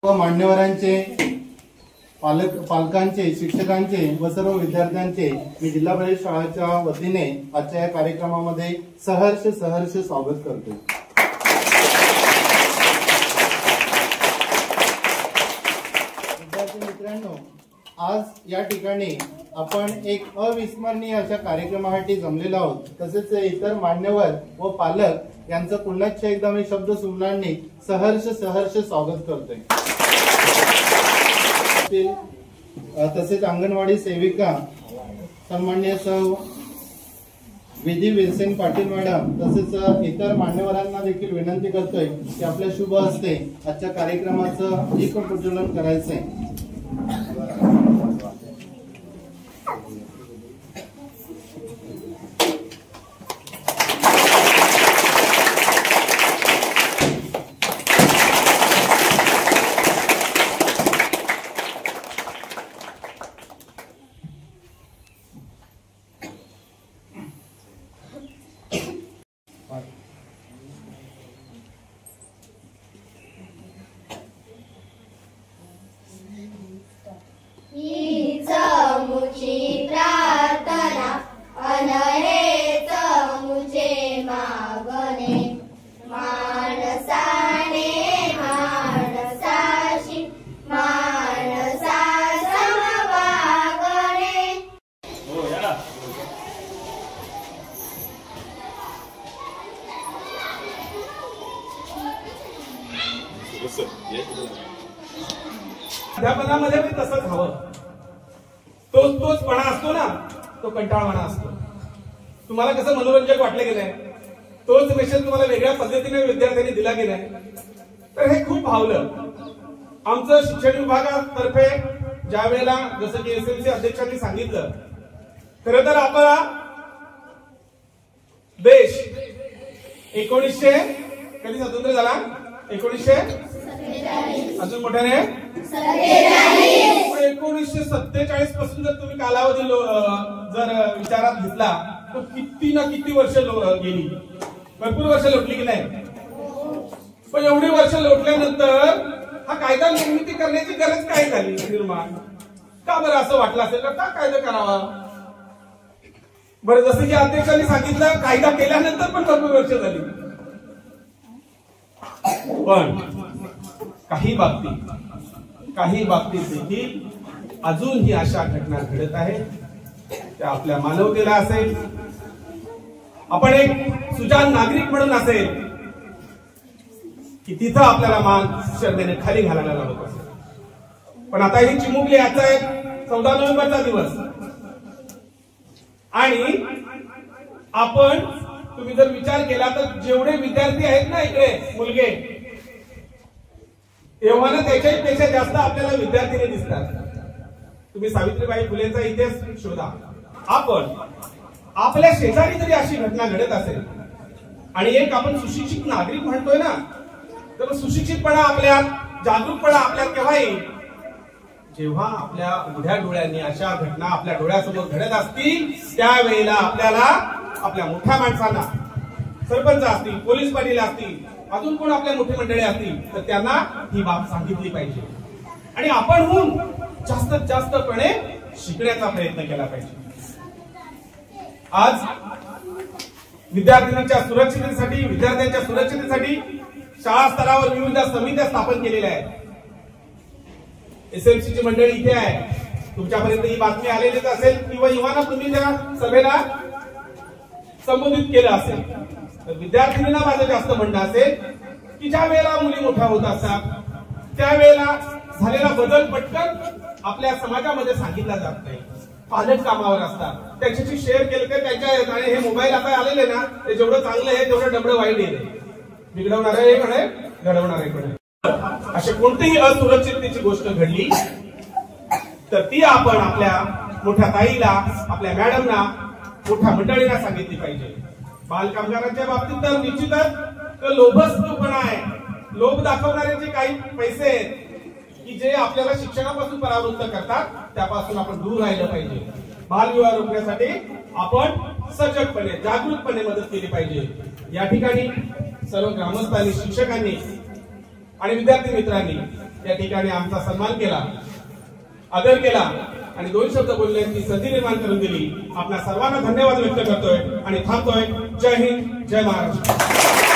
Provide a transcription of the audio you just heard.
मान्यवरांचे, पालकांचे, शिक्षकांचे व सर्व विद्यार्थ्यांचे मी जिल्हा परिषद शाळेच्या वतीने आजच्या या कार्यक्रमामध्ये सहर्ष स्वागत करतो। विद्यार्थी मित्रांनो, आज या ठिकाणी आपण एक अविस्मरणीय अशा कार्यक्रमासाठी जमलेलो आहोत। तसेच इतर मान्यवर व पालक यांचं पुन्हा एकदा मी शब्द सुमनांनी सहर्ष स्वागत करतोय। तसेच अंगणवाडी सेविका सन्माननीय सौ विधी विल्सन पाटील मॅडम तसेच इतर मान्यवरांना देखील विनंती करतोय की आपल्या शुभ हस्ते आजच्या कार्यक्रमाचं दीपप्रज्वलन करायचंय। अध्यापनामध्ये पण तसंच हवं। तोचपणा असतो ना, तो कंटाळवाणा असतो। तुम्हाला कसं मनोरंजक वाटलं गेलंय, तोच विषय तुम्हाला वेगळ्या पद्धतीने विद्यार्थ्यांनी दिला गेलाय, तर हे खूप भावलं। आमचं शिक्षण विभागातर्फे ज्या वेळेला जसं की एसएमसी अध्यक्षांनी सांगितलं, खरं तर आपला देश 1900 कधी स्वतंत्र झाला? 1900 अजून मोठ्याने 1947 पासून जर तुम्ही कालावधी जर विचारात घेतला तर किती ना किती वर्ष गेली, भरपूर वर्ष लोटली की नाही? पण एवढी वर्ष लोटल्यानंतर हा कायदा निर्मिती करण्याची गरज काय झाली निर्माण? का बरं असं वाटलं असेल का कायदा करावा? बरं, जसं की अध्यक्षांनी सांगितलं, कायदा केल्यानंतर पण भरपूर वर्ष झाली, पण काही बाबतीत देखील अजूनही अशा घटना घडत आहेत त्या आपल्या मानवतेला असेल, आपण एक सुजाण नागरिक म्हणून असेल की तिथं आपल्याला मान श्रद्धेने खाली घालायला लागत असेल। पण आता ही चिमुकली, आजचा एक 14 नोव्हेंबरचा दिवस, आणि आपण तुम्ही जर विचार केला तर जेवढे विद्यार्थी आहेत ना इकडे मुलगे, तेव्हा ना त्याच्यापेक्षा जास्त आपल्याला विद्यार्थी दिसतात। तुम्ही सावित्रीबाई फुलेंचा इतिहास शोधा। आपण आपल्या शेजारी जरी अशी घटना घडत असेल आणि एक आपण सुशिक्षित नागरिक म्हणतोय ना, तर सुशिक्षितपणा आपल्यात, जागरूकपणा आपल्यात केव्हा येईल? जेव्हा आपल्या उघड्या डोळ्यांनी अशा घटना आपल्या डोळ्यासमोर घडत असतील, त्यावेळेला आपल्याला आपल्या मोठ्या माणसांना, सरपंच असतील, पोलीस पाटील असतील, अजून कोण आपल्या मोठी मंडळी असतील, तर त्यांना ही बाब सांगितली पाहिजे आणि आपणहून जास्तीत जास्तपणे शिकण्याचा प्रयत्न केला पाहिजे। आज विद्यार्थ्यांच्या सुरक्षिततेसाठी, विद्यार्थ्यांच्या सुरक्षिततेसाठी शाळा स्तरावर विविध समित्या स्थापन केलेल्या आहेत। एसएमसीची मंडळी इथे आहे, तुमच्यापर्यंत ही बातमी आलेलीच असेल किंवा युवांना तुम्ही त्या सभेला संबोधित केलं असेल। तर विद्यार्थ्यांना माझं जास्त म्हणणं असेल की ज्या वेळेला मुली मोठ्या होत असतात त्यावेळेला झालेला बदल पटकन आपल्या समाजामध्ये सांगितला जात नाही। पालक कामावर असतात, त्यांच्याशी शेअर केलं की त्यांच्या हे मोबाईल आता आलेले ना, ते जेवढं चांगलं आहे तेवढं डबडं वाईट आहे, बिघडवणार आहे कडे, घडवणार आहे कडे। अशी कोणतीही असुरक्षिततेची गोष्ट घडली तर ती आपण आपल्या मोठ्या ताईला, आपल्या मॅडमना, मोठ्या मंडळींना सांगितली पाहिजे। बाल कामगारांच्या बाबतीत तर निश्चितच लोभस्तपणा आहे, लोभ दाखवणारे जे काही पैसे आहेत की जे आपल्याला शिक्षणापासून परावृत्त करतात, त्यापासून आपण दूर राहिलं पाहिजे। बालविवाह रोखण्यासाठी आपण सजगपणे, जागरूकपणे मदत केली पाहिजे। या ठिकाणी सर्व ग्रामस्थांनी, शिक्षकांनी आणि विद्यार्थी मित्रांनी या ठिकाणी आमचा सन्मान केला, आदर केला आणि 2 शब्द बोलण्याची संधी निर्माण करून दिली. आपल्या सर्वांना धन्यवाद व्यक्त करतोय आणि थांबतोय. जय हिंद, जय महाराष्ट्र.